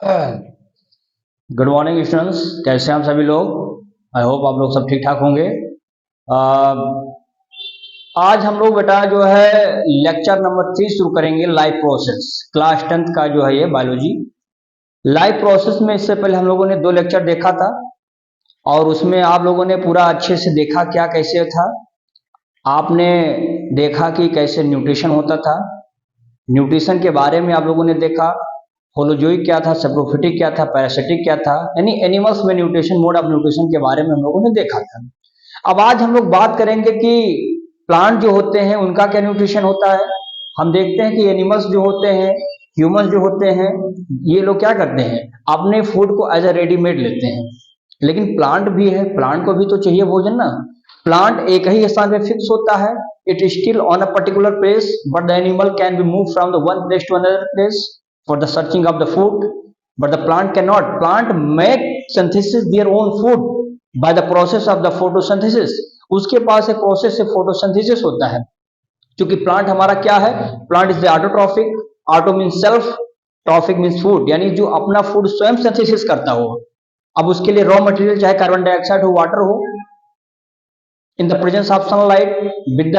Good morning students, कैसे हैं आप सभी लोग। आई होप आप लोग सब ठीक ठाक होंगे। आज हम लोग बेटा जो है लेक्चर नंबर 3 शुरू करेंगे, लाइफ प्रोसेस। क्लास 10th का जो है ये बायोलॉजी लाइफ प्रोसेस में इससे पहले हम लोगों ने 2 लेक्चर देखा था और उसमें आप लोगों ने पूरा अच्छे से देखा क्या कैसे था। आपने देखा कि कैसे न्यूट्रिशन होता था, न्यूट्रिशन के बारे में आप लोगों ने देखा, होलोजोइक क्या था, सेप्रोफिटिक क्या था, पैरासिटिक क्या था, यानी एनिमल्स में न्यूट्रिशन, मोड ऑफ न्यूट्रिशन के बारे में हम लोगों ने देखा था। अब आज हम लोग बात करेंगे कि प्लांट जो होते हैं उनका क्या न्यूट्रिशन होता है। हम देखते हैं कि एनिमल्स जो होते हैं, ह्यूमंस जो होते हैं, ये लोग क्या करते हैं, अपने फूड को एज अ रेडीमेड लेते हैं। लेकिन प्लांट भी है, प्लांट को भी तो चाहिए भोजन ना। प्लांट एक ही स्थान पे फिक्स होता है, it is still on a particular place, but the animal can be move from the one place to another place for the searching of the food, but the plant cannot. Plant make synthesis their own food by the process of the photosynthesis. उसके पास एक process से photosynthesis होता है। क्योंकि plant हमारा क्या है, plant is the autotrophic. Auto mean self, trophic mean food, यानी जो अपना फूड स्वयं सिंथेसिस करता हो। अब उसके लिए रॉ मटेरियल चाहे कार्बन डाइऑक्साइड हो, वाटर हो, in the presence of sunlight with the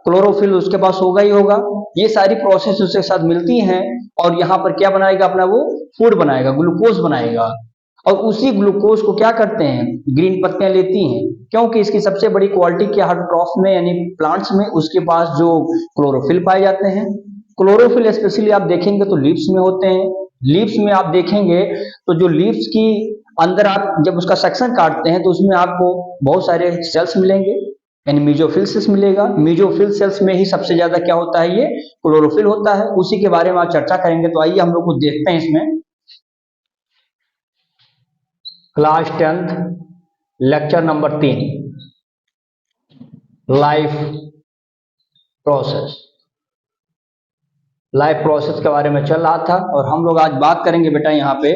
chlorophyll उसके पास होगा ही होगा। ये सारी प्रोसेस उसके साथ मिलती हैं और यहाँ पर क्या बनाएगा, अपना वो फूड बनाएगा, ग्लूकोज बनाएगा। और उसी ग्लूकोज को क्या करते हैं, ग्रीन पत्तियां लेती हैं, क्योंकि इसकी सबसे बड़ी क्वालिटी क्या है, ट्रॉफ में यानी प्लांट्स में उसके पास जो क्लोरोफिल पाए जाते हैं। क्लोरोफिल स्पेशली आप देखेंगे तो लीव्स में होते हैं। लीव्स में आप देखेंगे तो जो लीव्स की अंदर आप जब उसका सेक्शन काटते हैं तो उसमें आपको बहुत सारे सेल्स मिलेंगे, यानी मीजोफिल सेल्स मिलेगा। मीजोफिल सेल्स में ही सबसे ज्यादा क्या होता है, ये क्लोरोफिल होता है। उसी के बारे में आप चर्चा करेंगे। तो आइए हम लोग को देखते हैं इसमें class 10th lecture number 3, life process. Life process के बारे में चल रहा था और हम लोग आज बात करेंगे बेटा यहाँ पे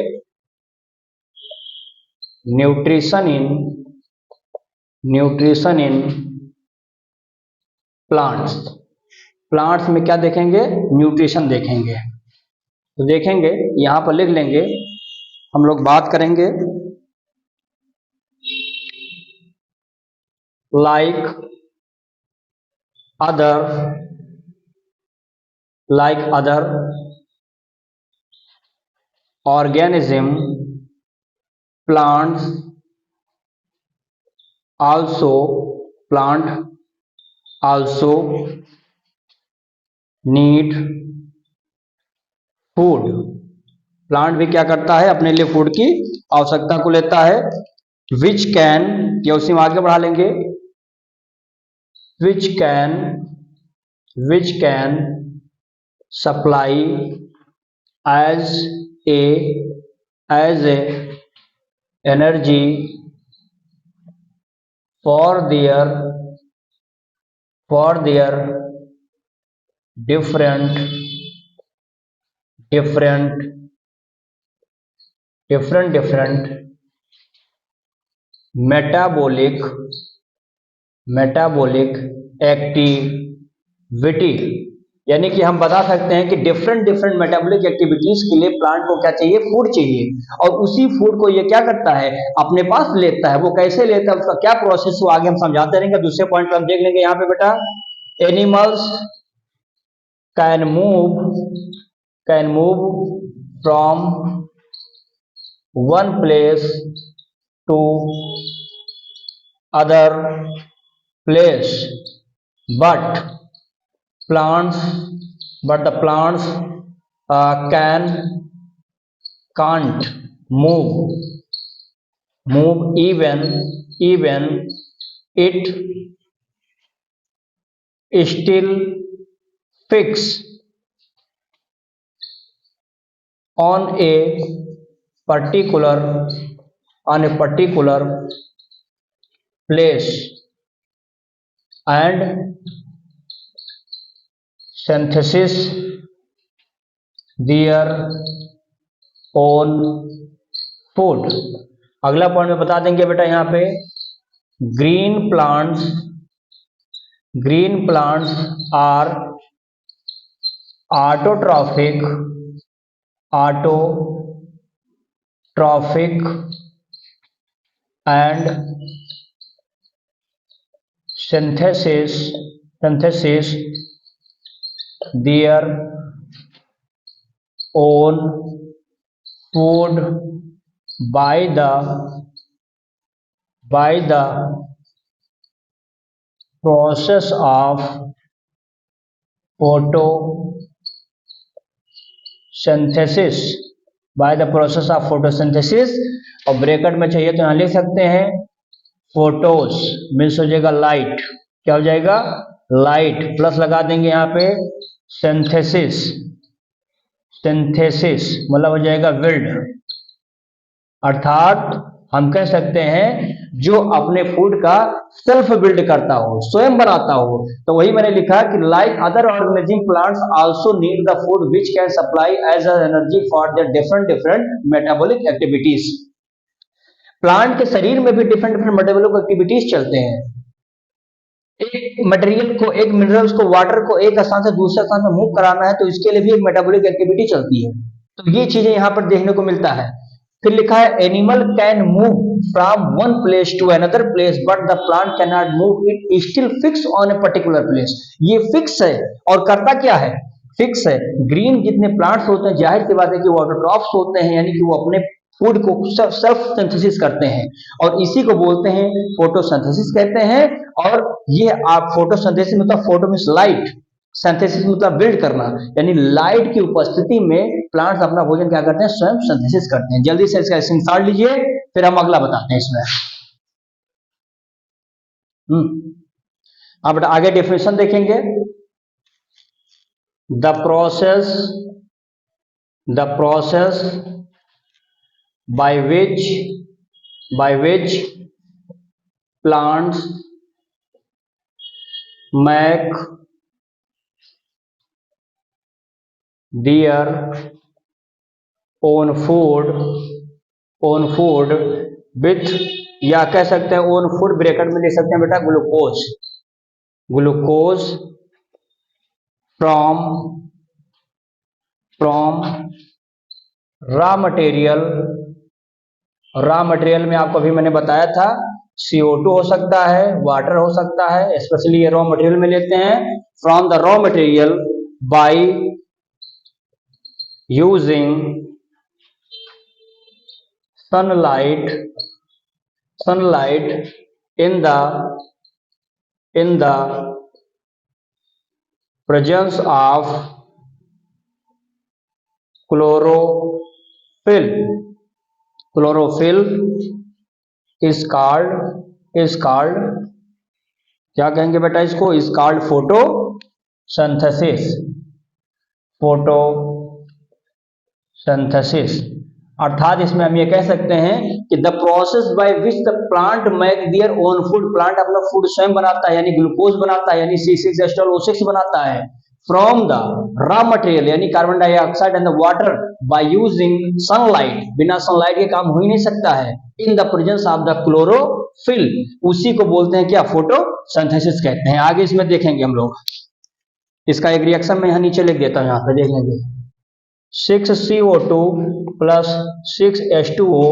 न्यूट्रिशन इन प्लांट्स। प्लांट्स में क्या देखेंगे, न्यूट्रिशन देखेंगे। तो देखेंगे, यहां पर लिख लेंगे, हम लोग बात करेंगे like other organism plants also need food. Plant भी क्या करता है, अपने लिए फूड की आवश्यकता को लेता है। विच कैन, या उसी में आगे बढ़ा लेंगे, which can supply as a energy for their different metabolic activity. यानी कि हम बता सकते हैं कि डिफरेंट मेटाबॉलिक एक्टिविटीज के लिए प्लांट को क्या चाहिए, फूड चाहिए। और उसी फूड को ये क्या करता है, अपने पास लेता है। वो कैसे लेता है, उसका क्या प्रोसेस, वो आगे हम समझाते रहेंगे। दूसरे पॉइंट पर हम देख लेंगे यहाँ पे बेटा, animals can move from one place to other place, but the plants can't move even it still fix on a particular place and synthesis their own food। अगला पॉइंट में बता देंगे बेटा यहाँ पे, green plants are autotrophic trophic and synthesis their own food by the process of photosynthesis और bracket में चाहिए तो यहाँ लिख सकते हैं फोटोस मीन्स हो जाएगा लाइट, क्या हो जाएगा लाइट, प्लस लगा देंगे यहाँ पे सिंथेसिस मतलब हो जाएगा बिल्ड, अर्थात हम कह सकते हैं जो अपने फूड का सेल्फ बिल्ड करता हो, स्वयं बनाता हो। तो वही मैंने लिखा कि like other organism plants also need the food which can supply as energy for their different metabolic activities. Plant के शरीर में भी डिफरेंट मेटाबॉलिक एक्टिविटीज चलते हैं। एक मटेरियल को, एक मिनरल्स को, वाटर को एक स्थान से दूसरे स्थान में मूव कराना है तो इसके लिए भी एक मेटाबॉलिक एक्टिविटी चलती है। तो ये चीजें यहाँ पर देखने को मिलता है। फिर लिखा है animal can move from one place to another place but the plant can not move, it still fix on a particular place. ये फिक्स है और करता क्या है, फिक्स है। ग्रीन जितने प्लांट्स होते हैं जाहिर सी बात है कि वो ऑटोट्रॉफ्स होते हैं, यानी कि वो अपने फूड को सेल्फ सिंथेसिस करते हैं और इसी को बोलते हैं फोटोसिंथेसिस कहते हैं। और ये आप फोटोसिंथेसिस मतलब फोटो मींस लाइट, सिंथेसिस मतलब बिल्ड करना, यानी लाइट की उपस्थिति में प्लांट्स अपना भोजन क्या करते हैं, स्वयं सिंथेसिस करते हैं। जल्दी से इसका स्क्रीनशॉट लीजिए फिर हम अगला बताते हैं इसमें। अब आगे डेफिनेशन देखेंगे। The process by which plants make their own food with, या कह सकते हैं ओन फूड ब्रैकेट में लिख सकते हैं बेटा ग्लूकोज फ्रॉम रॉ मटेरियल में आपको अभी मैंने बताया था CO2 हो सकता है, वाटर हो सकता है, स्पेशली ये रॉ मटेरियल में लेते हैं। From the raw material by using sunlight in the presence of chlorophyll is called क्या कहेंगे बेटा इसको, इज कॉल्ड फोटोसिंथेसिस। अर्थात इसमें हम ये कह सकते हैं कि the process by which the plant make their own food, plant अपना फूड स्वयं बनाता है यानी ग्लूकोज बनाता है, यानी C6H12O6 बनाता है फ्रॉम द रॉ मटेरियल यानी carbon dioxide and the water by using sunlight, बिना सनलाइट के काम हो ही नहीं सकता है, in the presence of the chlorophyll, उसी को बोलते हैं क्या, फोटोसिंथेसिस कहते हैं। आगे इसमें देखेंगे हम लोग, इसका एक रिएक्शन मैं यहाँ नीचे लिख देता हूँ, यहाँ पे देख लेंगे 6CO2 प्लस 6H2O,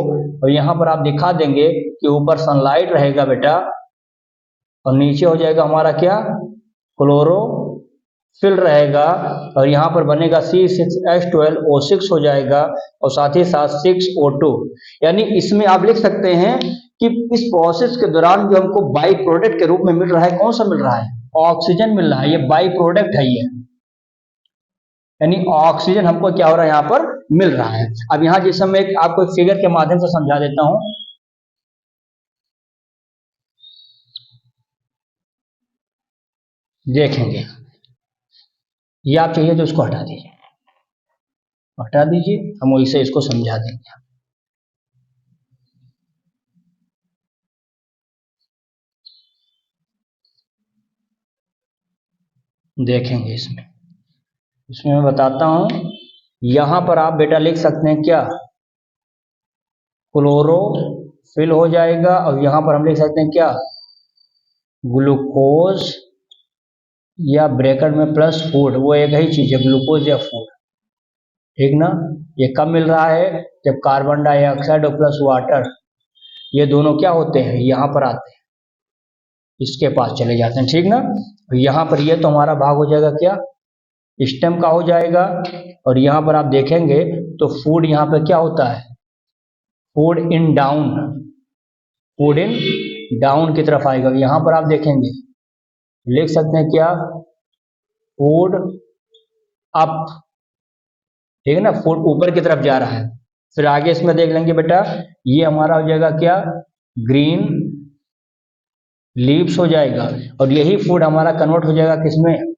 और यहाँ पर आप दिखा देंगे कि ऊपर सनलाइट रहेगा बेटा और नीचे हो जाएगा हमारा क्या, क्लोरोफिल रहेगा, और यहाँ पर बनेगा C6H12O6 हो जाएगा और साथ ही साथ 6O2। यानी इसमें आप लिख सकते हैं कि इस प्रोसेस के दौरान जो हमको बाई प्रोडक्ट के रूप में मिल रहा है, कौन सा मिल रहा है, ऑक्सीजन मिल रहा है, ये बाई प्रोडक्ट है ये, यानी ऑक्सीजन हमको क्या हो रहा है यहाँ पर मिल रहा है। अब यहाँ जैसे मैं आपको एक फिगर के माध्यम से समझा देता हूं, देखेंगे, ये आप चाहिए तो इसको हटा दीजिए, हम वही से इसको समझा देंगे। देखेंगे इसमें मैं बताता हूं, यहां पर आप बेटा लिख सकते हैं क्या, क्लोरोफिल हो जाएगा, और यहां पर हम लिख सकते हैं क्या, ग्लूकोज या ब्रैकेट में प्लस फूड, वो एक ही चीज है, ग्लूकोज या फूड, ठीक ना। ये कब मिल रहा है? जब कार्बन डाइऑक्साइड और प्लस वाटर ये दोनों क्या होते हैं, यहाँ पर आते हैं, इसके पास चले जाते हैं, ठीक ना। यहाँ पर ये तो हमारा भाग हो जाएगा क्या, स्टेम का हो जाएगा। और यहाँ पर आप देखेंगे तो फूड यहाँ पर क्या होता है, food in down, food in down की तरफ आएगा। यहाँ पर आप देखेंगे लिख सकते हैं क्या, फूड अप, ठीक है ना, फूड ऊपर की तरफ जा रहा है। फिर आगे इसमें देख लेंगे बेटा, ये हमारा हो जाएगा क्या, ग्रीन लीव्स हो जाएगा। और यही फूड हमारा कन्वर्ट हो जाएगा किसमें,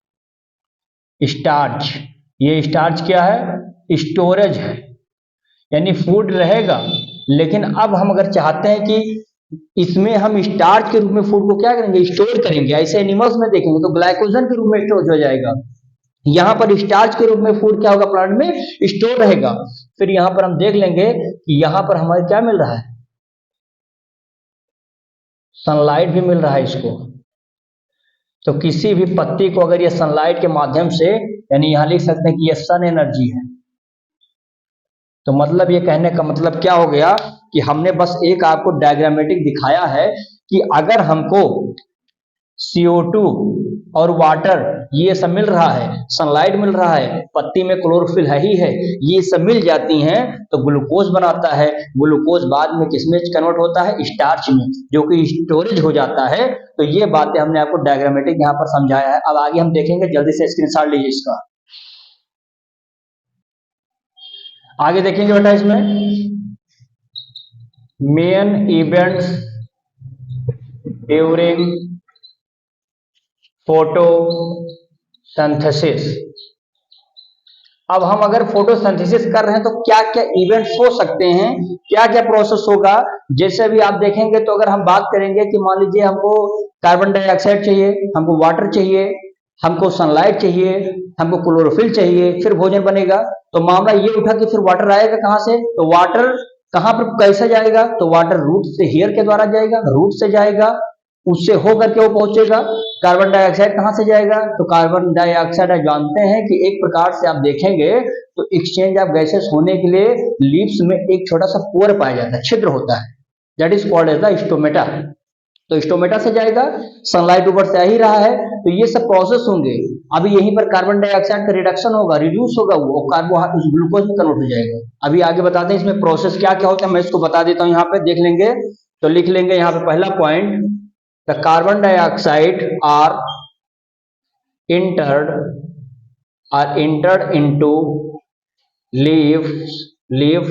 स्टार्च। ये स्टार्च क्या है, स्टोरेज है, यानी फूड रहेगा, लेकिन अब हम अगर चाहते हैं कि इसमें हम स्टार्च के रूप में फूड को क्या करेंगे, स्टोर करेंगे। ऐसे एनिमल्स में देखेंगे तो ग्लाइकोजन के रूप में स्टोर हो जाएगा। यहाँ पर स्टार्च के रूप में फूड क्या होगा, प्लांट में स्टोर रहेगा। फिर यहाँ पर हम देख लेंगे कि यहाँ पर हमारे क्या मिल रहा है, सनलाइट भी मिल रहा है इसको। तो किसी भी पत्ती को अगर ये सनलाइट के माध्यम से, यानी यहाँ लिख सकते हैं कि ये सन एनर्जी है। तो मतलब ये कहने का मतलब क्या हो गया कि हमने बस एक आपको डायग्रामेटिक दिखाया है कि अगर हमको CO2 और वाटर ये सब मिल रहा है, सनलाइट मिल रहा है, पत्ती में क्लोरोफिल है ही है, ये सब मिल जाती हैं तो ग्लूकोज बनाता है। ग्लूकोज बाद में किसमें कन्वर्ट होता है, स्टार्च में, जो कि स्टोरेज हो जाता है। तो ये बातें हमने आपको डायग्रामेटिक यहाँ पर समझाया है। अब आगे हम देखेंगे, जल्दी से स्क्रीनशॉट लीजिए इसका। आगे देखेंगे बेटा, इसमें मेन इवेंट्स ड्यूरिंग फोटोसिंथेसिस। अब हम अगर फोटोसिंथेसिस कर रहे हैं तो क्या क्या इवेंट्स हो सकते हैं, क्या क्या प्रोसेस होगा। जैसे अभी आप देखेंगे तो अगर हम बात करेंगे कि मान लीजिए हमको कार्बन डाइऑक्साइड चाहिए, हमको वाटर चाहिए, हमको सनलाइट चाहिए, हमको क्लोरोफिल चाहिए, फिर भोजन बनेगा। तो मामला ये उठा कि फिर वाटर आएगा कहाँ से, तो वाटर कहाँ पर कैसे जाएगा, तो वाटर रूट से, हेयर के द्वारा जाएगा, रूट से जाएगा, उससे होकर के वो पहुंचेगा। कार्बन डाइऑक्साइड कहां से जाएगा, तो कार्बन डाइऑक्साइड आप जानते हैं कि एक प्रकार से आप देखेंगे तो एक्सचेंज ऑफ गैसेस होने के लिए लीव्स में एक छोटा सा पोर पाया जाता है, छिद्र होता है, that is called as the stomata. तो स्टोमेटा से जाएगा, सनलाइट ऊपर से आ ही रहा है, तो ये सब प्रोसेस होंगे। अभी यहीं पर कार्बन डाइऑक्साइड का रिडक्शन होगा, रिड्यूस होगा, वो कार्बोहाइड्रेट ग्लूकोज में कन्वर्ट हो जाएगा। अभी आगे बताते हैं इसमें प्रोसेस क्या क्या होता है, मैं इसको बता देता हूं। यहाँ पे देख लेंगे तो लिख लेंगे यहाँ पे पहला point, the carbon dioxide entered are entered into leaf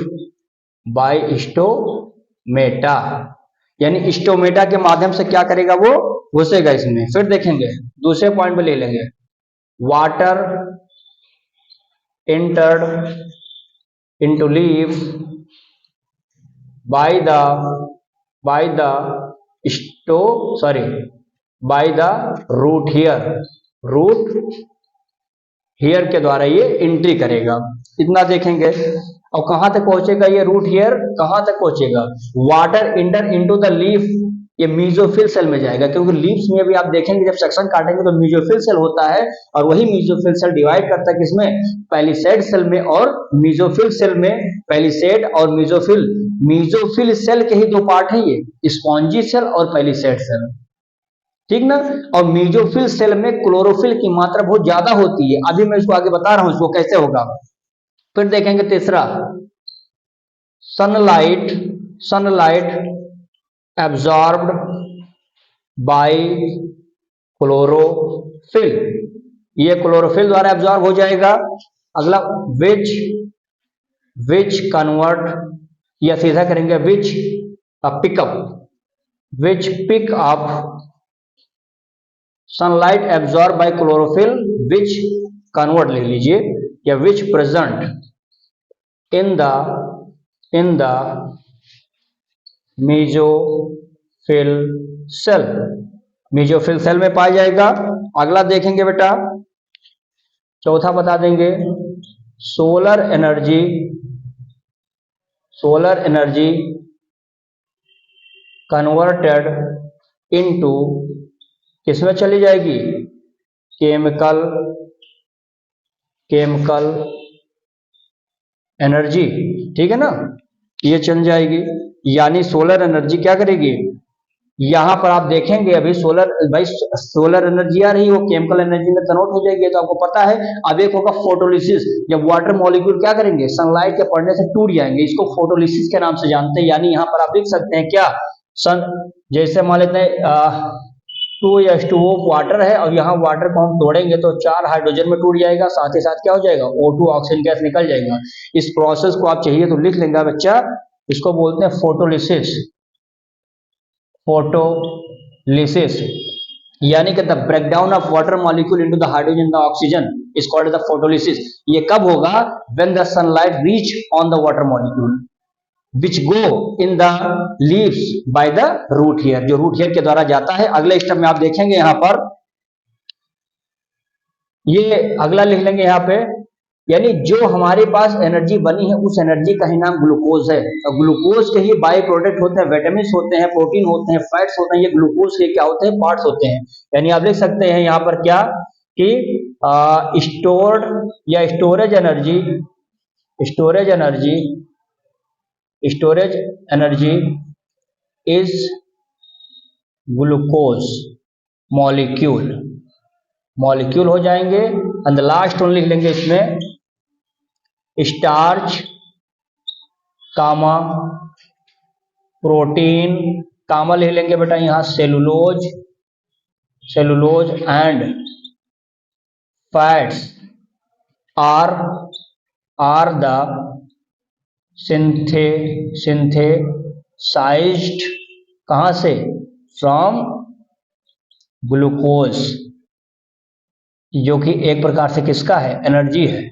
by stomata, यानी स्टोमेटा के माध्यम से क्या करेगा, वो घुसेगा इसमें। फिर देखेंगे दूसरे पॉइंट पे ले लेंगे, water entered into leaf by the by the root hair के द्वारा ये एंट्री करेगा। इतना देखेंगे। और कहां तक पहुंचेगा ये रूट हेयर, कहां तक पहुंचेगा, water enter into the leaf, ये मीजोफिल सेल में जाएगा। क्योंकि लीव्स में अभी आप देखेंगे जब सेक्शन काटेंगे तो मीजोफिल सेल होता है, और वही मीजोफिल सेल डिवाइड करता है किसमें, पैलिसेड सेल में और मीजोफिल सेल में। पैलिसेड और मीजोफिल, मीजोफिल सेल के ही दो पार्ट हैं, ये स्पॉन्जी सेल और पैलिसेड सेल, ठीक ना। और मीजोफिल सेल में क्लोरोफिल की मात्रा बहुत ज्यादा होती है, अभी मैं इसको आगे बता रहा हूं इसको कैसे होगा। फिर देखेंगे तीसरा, सनलाइट एब्जॉर्ब्ड बाय क्लोरोफिल, ये क्लोरोफिल द्वारा एब्जॉर्ब हो जाएगा। अगला विच कन्वर्ट, या सीधा करेंगे which pick up sunlight absorb by chlorophyll, which convert लिख लीजिए, या which present in the mesophyll cell, mesophyll cell में पाया जाएगा। अगला देखेंगे बेटा, चौथा बता देंगे, सोलर एनर्जी कन्वर्टेड इनटू, किसमें चली जाएगी, केमिकल एनर्जी, ठीक है ना, ये चल जाएगी। यानी सोलर एनर्जी क्या करेगी, यहां पर आप देखेंगे अभी सोलर, भाई सोलर एनर्जी आ रही है वो केमिकल एनर्जी में कन्वर्ट हो जाएगी, तो आपको पता है। अब एक होगा फोटोलिसिस, जब वाटर मॉलिक्यूल क्या करेंगे, सनलाइट के पड़ने से टूट जाएंगे, इसको फोटोलिसिस के नाम से जानते हैं। यानी यहां पर आप देख सकते हैं क्या, सन, जैसे मान लेते हैं 2H2O वाटर है, और यहाँ वाटर को हम तोड़ेंगे तो 4 हाइड्रोजन में टूट जाएगा, साथ ही साथ क्या हो जाएगा, O2 ऑक्सीजन गैस निकल जाएगा। इस प्रोसेस को आप चाहिए तो लिख लेंगे बच्चा, इसको बोलते हैं फोटोलिसिस। फोटोलिसिस यानी कि the breakdown of water molecule into the hydrogen the oxygen is called the photolysis. ये कब होगा, when the sunlight reach on the water molecule which go in the leaves by the root hair, जो root hair के द्वारा जाता है। अगले step में आप देखेंगे यहां पर, ये अगला लिख लेंगे यहां पे, यानी जो हमारे पास एनर्जी बनी है उस एनर्जी का ही नाम ग्लूकोज है, और ग्लूकोज के ही बाई प्रोडक्ट होते हैं, विटामिन होते हैं, प्रोटीन होते हैं, फैट्स होते हैं, ये ग्लूकोज के क्या होते हैं, पार्ट्स होते हैं। यानी आप देख सकते हैं यहां पर क्या कि स्टोर्ड या storage energy is glucose molecule हो जाएंगे। एंड लास्ट वन लिख लेंगे इसमें स्टार्च कामा प्रोटीन, कामा लिख लेंगे बेटा यहां cellulose and fats are the synthesized, कहां से, फ्रॉम ग्लूकोज, जो कि एक प्रकार से किसका है, एनर्जी है।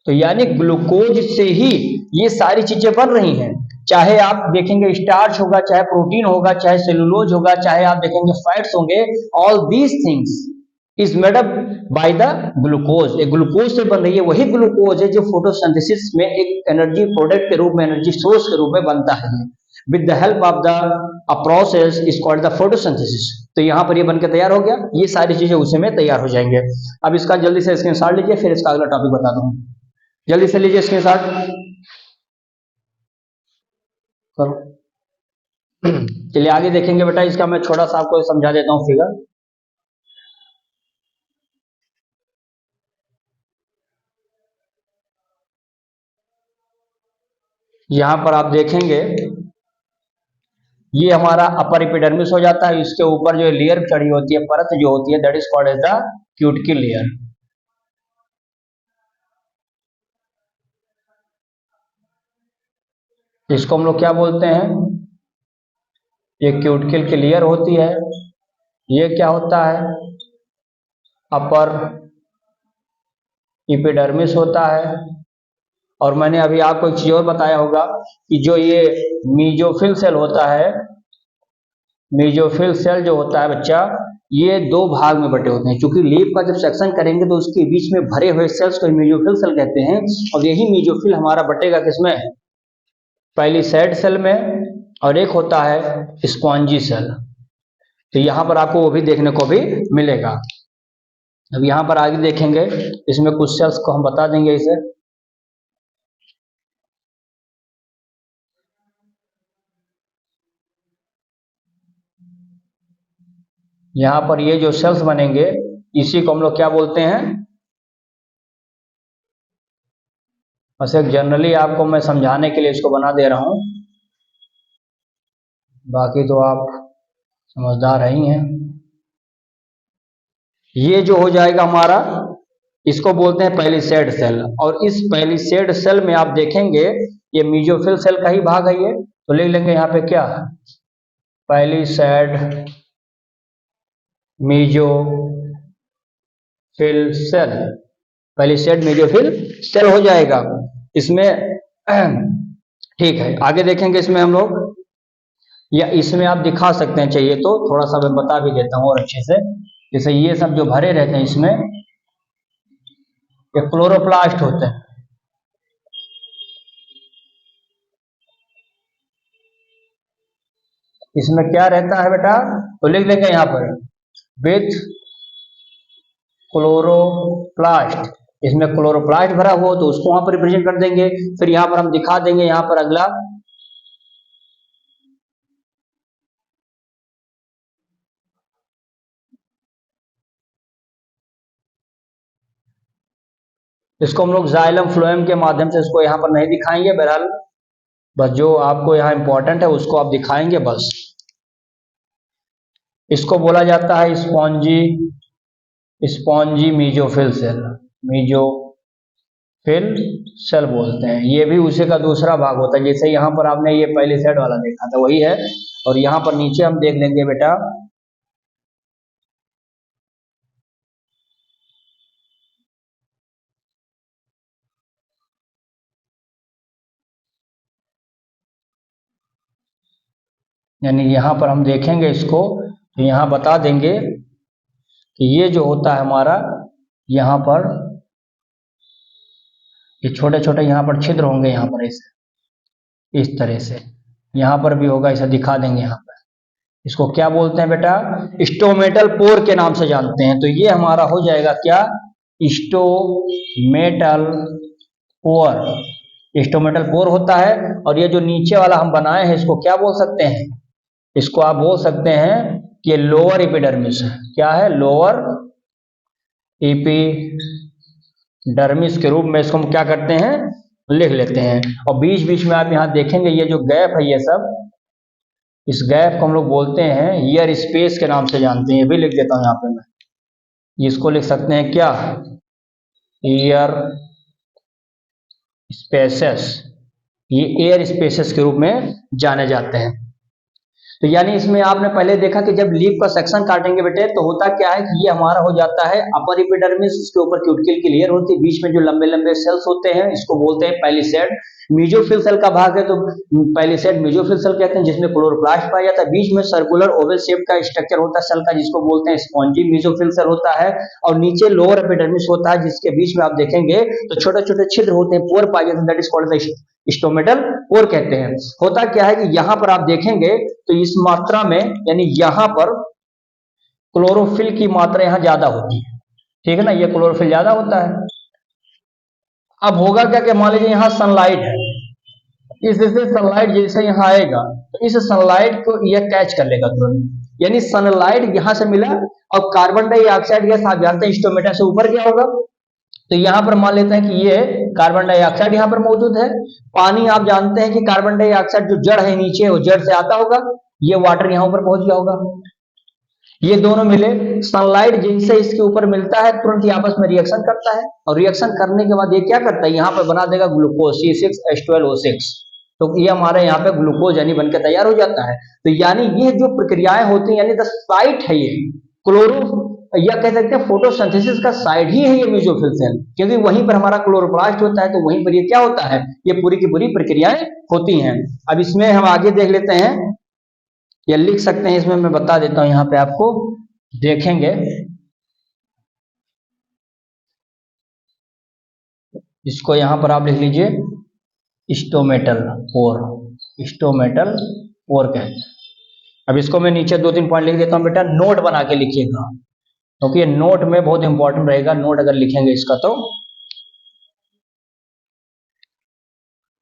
तो यानी ग्लूकोज से ही ये सारी चीजें बन रही हैं, चाहे आप देखेंगे स्टार्च होगा, चाहे प्रोटीन होगा, चाहे सेलुलोज होगा, चाहे आप देखेंगे फैट्स होंगे, all these things is made up by the glucose. एक ग्लूकोज से बन रही है, वही ग्लूकोज है जो फोटोसिंथेसिस में एक एनर्जी प्रोडक्ट के रूप में, एनर्जी सोर्स के रूप में बनता है। With the help of the process is called the photosynthesis. तो यहाँ पर ये बनकर तैयार हो गया, ये सारी चीजें उसी में तैयार हो जाएंगे। अब इसका जल्दी से स्क्रीनशॉट लीजिए, फिर इसका अगला टॉपिक बता दूं, जल्दी से लीजिए स्क्रीनशॉट करो। चलिए आगे देखेंगे बेटा, इसका मैं छोटा सा आपको समझा देता हूँ फिगर। यहां पर आप देखेंगे ये हमारा अपर एपिडर्मिस हो जाता है, इसके ऊपर जो लेयर चढ़ी होती है, परत जो होती है, that is called as the cuticle layer. इसको हम लोग क्या बोलते हैं, ये क्यूटिकल की लेयर होती है। ये क्या होता है, अपर एपिडर्मिस होता है। और मैंने अभी आपको एक चीज और बताया होगा कि जो ये मीजोफिल सेल होता है, मीजोफिल सेल जो होता है बच्चा, ये दो भाग में बटे होते हैं। क्योंकि लीफ का जब सेक्शन करेंगे तो उसके बीच में भरे हुए सेल्स को मीजोफिल सेल कहते हैं, और यही मीजोफिल हमारा बटेगा किसमें, पैलिसेड सेल में, और एक होता है स्पॉन्जी सेल। तो यहां पर आपको वो भी देखने को भी मिलेगा। अब यहां पर आगे देखेंगे, इसमें कुछ सेल्स को हम बता देंगे इसे। यहां पर ये जो सेल्स बनेंगे इसी को हम लोग क्या बोलते हैं, बस एक जनरली आपको मैं समझाने के लिए इसको बना दे रहा हूं, बाकी तो आप समझदार ही हैं। ये जो हो जाएगा हमारा, इसको बोलते हैं पैलिसेड सेल, और इस पैलिसेड सेल में आप देखेंगे ये मीजोफिल सेल का ही भाग है ये। तो लिख लेंगे यहाँ पे क्या, palisade mesophyll cell, palisade mesophyll cell हो जाएगा इसमें। ठीक है, आगे देखेंगे इसमें हम लोग, या इसमें आप दिखा सकते हैं चाहिए तो, थोड़ा सा मैं बता भी देता हूँ और अच्छे से। जैसे ये सब जो भरे रहते हैं इसमें, ये क्लोरोप्लास्ट होते हैं। इसमें क्या रहता है बेटा, तो लिख लेंगे यहाँ पर विथ क्लोरोप्लास्ट, इसमें क्लोरोप्लास्ट भरा हुआ हो तो उसको वहां पर रिप्रेजेंट कर देंगे। फिर यहां पर हम दिखा देंगे, यहां पर अगला इसको हम लोग जाइलम फ्लोएम के माध्यम से इसको यहां पर नहीं दिखाएंगे, बहरहाल बस जो आपको यहाँ इंपॉर्टेंट है उसको आप दिखाएंगे बस। इसको बोला जाता है spongy spongy mesophyll cell, mesophyll cell बोलते हैं। ये भी उसी का दूसरा भाग होता है, जैसे यहाँ पर आपने ये पहले सेट वाला देखा था वही है। और यहाँ पर नीचे हम देख लेंगे बेटा यानी यहाँ पर हम देखेंगे इसको तो यहाँ बता देंगे कि ये जो होता है हमारा, यहाँ पर ये छोटे छोटे यहाँ पर छिद्र होंगे, यहाँ पर ऐसे इस तरह से यहाँ पर भी होगा, ऐसा दिखा देंगे। यहाँ पर इसको क्या बोलते हैं बेटा, स्टोमेटल पोर के नाम से जानते हैं। तो ये हमारा हो जाएगा क्या, स्टोमेटल पोर। स्टोमेटल पोर होता है। और ये जो नीचे वाला हम बनाए हैं इसको क्या बोल सकते हैं, इसको आप बोल सकते हैं कि लोअर एपिडर्मिस है। क्या है, लोअर एपिडर्मिस के रूप में इसको हम क्या करते हैं, लिख लेते हैं। और बीच बीच में आप यहाँ देखेंगे ये जो गैप है, ये सब इस गैप को हम लोग बोलते हैं ईयर स्पेस के नाम से जानते हैं। ये भी लिख देता हूं यहाँ पे मैं, इसको लिख सकते हैं क्या, ईयर स्पेसेस। ये एयर स्पेसेस के रूप में जाने जाते हैं। तो यानी इसमें आपने पहले देखा कि जब लीफ का सेक्शन काटेंगे बेटे तो होता क्या है कि ये हमारा हो जाता है अपर एपिडर्मिस, इसके ऊपर क्यूटिकल की लेयर होती है, बीच में जो लंबे लंबे सेल्स होते हैं इसको बोलते हैं पैलिसेड। मीजोफिल सेल का भाग है तो पैलिसेड मीजोफिल सेल कहते हैं, जिसमें क्लोरोप्लास्ट पाया जाता है। बीच में सर्कुलर ओवल शेप का स्ट्रक्चर होता है सेल का, जिसको बोलते हैं स्पॉन्जी मीजोफिल सेल होता है। और नीचे लोअर एपिडर्मिस होता है, जिसके बीच में आप देखेंगे तो छोटे छोटे छिद्र होते हैं, पोर पाए जाते हैं, that is called stomatal pore कहते हैं। होता क्या है कि यहां पर आप देखेंगे तो इस मात्रा में, यानी यहां पर क्लोरोफिल की मात्रा यहां ज्यादा होती है, ठीक है ना, ये क्लोरोफिल ज्यादा होता है। अब होगा क्या कि मान लीजिए यहां सनलाइट है, इससे सनलाइट जैसे यहां आएगा तो इस सनलाइट को यह कैच कर लेगा तुरंत, यानी सनलाइट यहां से मिला और कार्बन डाइऑक्साइड गैस आप जानते हैं स्टोमेटा से ऊपर क्या होगा, तो यहां पर मान लेते हैं कि ये कार्बन डाइऑक्साइड यहां पर मौजूद है। पानी आप जानते हैं कि कार्बन डाइऑक्साइड जो जड़ है नीचे वो जड़ से आता होगा, ये वाटर यहां ऊपर पहुंच गया होगा। ये दोनं मिले, सनलाइट जिनसे इसके ऊपर मिलता है तुरंत ये आपस में रिएक्शन करता है, और रिएक्शन करने के बाद ये क्या करता है, यहाँ पर बना देगा ग्लूकोज C6H12O6। तो ये हमारे यहाँ पे ग्लूकोज यानी बनकर तैयार हो जाता है। तो यानी ये जो प्रक्रियाएं होती हैं, यानी द साइट है ये क्लोरो, या कह सकते हैं फोटोसिंथेसिस का साइड ही है ये मेसोफिल सेल, क्योंकि वहीं पर हमारा क्लोरोप्लास्ट होता है, तो वहीं पर ये क्या होता है, ये पूरी की पूरी प्रक्रियाएं होती हैं। अब इसमें हम आगे देख लेते हैं, या लिख सकते हैं, इसमें मैं बता देता हूं, यहां पे आपको देखेंगे, इसको यहां पर आप लिख लीजिए स्टोमेटल पोर, स्टोमेटल पोर कहते हैं। अब इसको मैं नीचे 2-3 पॉइंट लिख देता हूं बेटा, नोट बना के लिखिएगा, क्योंकि ये नोट में बहुत इंपॉर्टेंट रहेगा। नोट अगर लिखेंगे इसका तो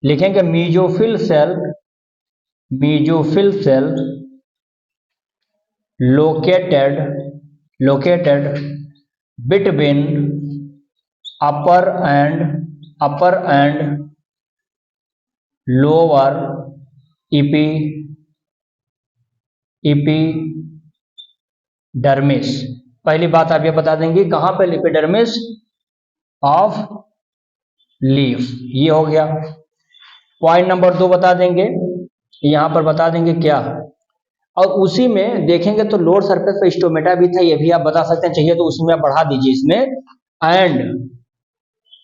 लिखेंगे mesophyll cell, mesophyll cell located between upper and lower epidermis। पहली बात आप ये बता देंगे कहां पे, एपिडर्मिस ऑफ लीफ, ये हो गया। पॉइंट नंबर 2 बता देंगे, यहां पर बता देंगे क्या, और उसी में देखेंगे तो लोअर सरफेस पे स्टोमेटा भी था, ये भी आप बता सकते हैं, चाहिए तो उसमें आप बढ़ा दीजिए इसमें,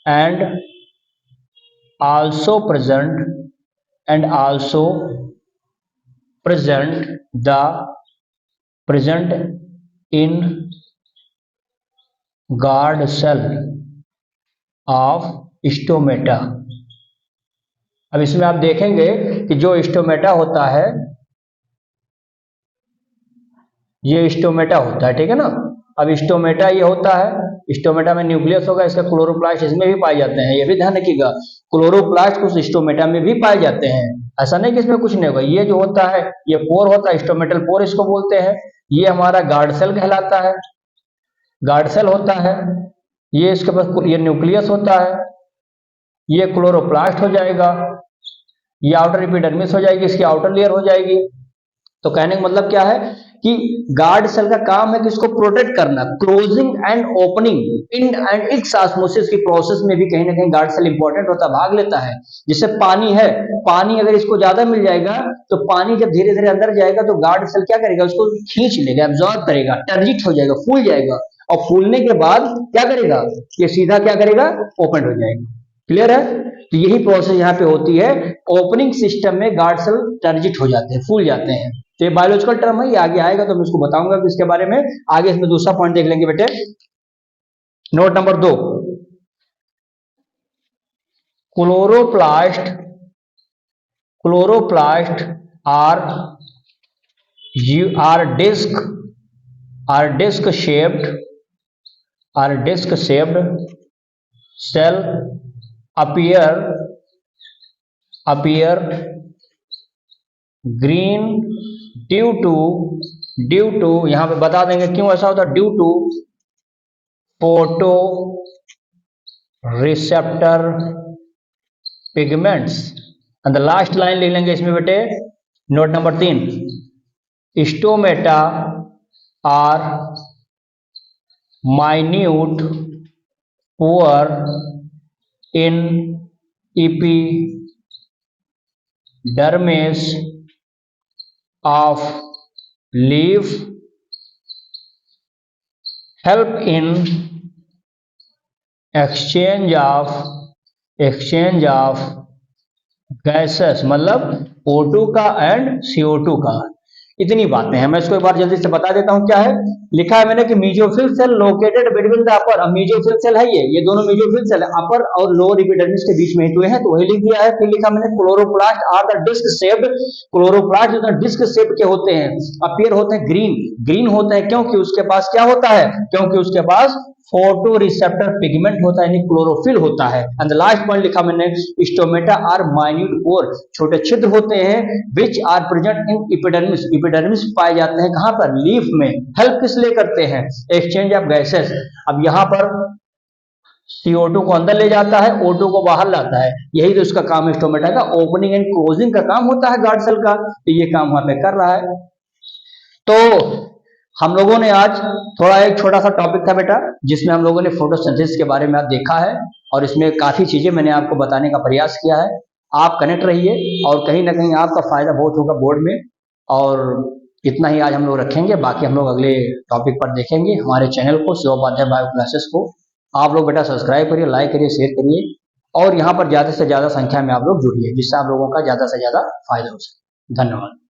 and also present in guard cell of stomata. अब इसमें आप देखेंगे कि जो स्टोमेटा होता है, ये स्टोमेटा होता है, ठीक है ना। अब स्टोमेटा ये होता है, स्टोमेटा में न्यूक्लियस होगा, इसका क्लोरोप्लास्ट इसमें भी पाए जाते हैं। ये भी ध्यान रखिएगा, क्लोरोप्लास्ट कुछ स्टोमेटा में भी पाए जाते हैं, ऐसा नहीं कि इसमें कुछ नहीं होगा। ये जो होता है ये पोर होता है, स्टोमेटल पोर इसको बोलते हैं। ये हमारा गार्ड सेल कहलाता है, गार्ड सेल होता है। ये इसके पास ये न्यूक्लियस होता है, ये क्लोरोप्लास्ट हो जाएगा, ये आउटर एपिडर्मिस हो जाएगी, इसकी आउटर लेयर हो जाएगी। तो कहने का मतलब क्या है कि गार्ड सेल का काम है कि इसको प्रोटेक्ट करना, closing and opening in and x osmosis की प्रोसेस में भी कहीं ना कहीं गार्ड सेल इंपॉर्टेंट होता है, भाग लेता है। जैसे पानी है, पानी अगर इसको ज्यादा मिल जाएगा तो पानी जब धीरे धीरे अंदर जाएगा तो गार्ड सेल क्या करेगा, उसको खींच लेगा, एब्जॉर्ब करेगा, टर्जिट हो जाएगा, फूल जाएगा, और फूलने के बाद क्या करेगा, ये सीधा क्या करेगा, ओपन हो जाएगा। क्लियर है? तो यही प्रोसेस यहाँ पे होती है, ओपनिंग सिस्टम में गार्ड सेल टर्जिट हो जाते हैं, फूल जाते हैं। तो ये बायोलॉजिकल टर्म है, ये आगे आएगा तो मैं इसको बताऊंगा कि इसके बारे में आगे। इसमें दूसरा पॉइंट देख लेंगे बेटे, note number 2, chloroplast are disc shaped cell appear green due to यहां पे बता देंगे क्यों ऐसा होता है, due to photoreceptor pigments. And the last line लिख लेंगे इसमें बेटे, note number 3, stomata are minute pore in epidermis of leaf, help in exchange of gases, मतलब O2 का एंड CO2 का। इतनी बातें हैं, मैं इसको एक बार जल्दी से बता देता हूं क्या है। लिखा है मैंने कि mesophyll cell located between the upper, अब मीजोफिल सेल है ये दोनों मीजोफिल सेल अपर और लोअर एपिडर्मिस के बीच में हुए हैं, तो वही लिख दिया है। फिर लिखा मैंने chloroplast are the disc shaped, chloroplast जो डिस्क शेप के होते हैं, अपीयर होते हैं ग्रीन होते हैं, क्योंकि उसके पास क्या होता है, क्योंकि उसके पास फोटो रिसेप्टर पिगमेंट होता है, यानी क्लोरोफिल होता है। एंड लास्ट पॉइंट लिखा मैंने, स्टोमेटा आर माइन्यूट पोर, छोटे छिद्र होते हैं, which are present in epidermis पाए जाते हैं, कहां पर, लीफ में। हेल्प किस लिए करते हैं, एक्सचेंज ऑफ गैसेस। अब यहां पर CO2 को अंदर ले जाता है, O2 को बाहर लाता है, यही तो इसका काम है स्टोमेटा का, ओपनिंग एंड क्लोजिंग का काम होता है गार्ड सेल का, तो ये काम वहां पे कर रहा है। तो हम लोगों ने आज थोड़ा एक छोटा सा टॉपिक था बेटा, जिसमें हम लोगों ने फोटोसिंथेसिस के बारे में आज देखा है, और इसमें काफी चीजें मैंने आपको बताने का प्रयास किया है। आप कनेक्ट रहिए और कहीं ना कहीं आपका फायदा बहुत होगा बोर्ड में। और इतना ही आज हम लोग रखेंगे, बाकी हम लोग अगले टॉपिक पर देखेंगे। हमारे चैनल को शिव उपाध्याय बायो क्लासेस को आप लोग बेटा सब्सक्राइब करिए, लाइक करिए, शेयर करिए, और यहाँ पर ज्यादा से ज्यादा संख्या में आप लोग जुड़िए, जिससे आप लोगों का ज्यादा से ज्यादा फायदा हो सके। धन्यवाद।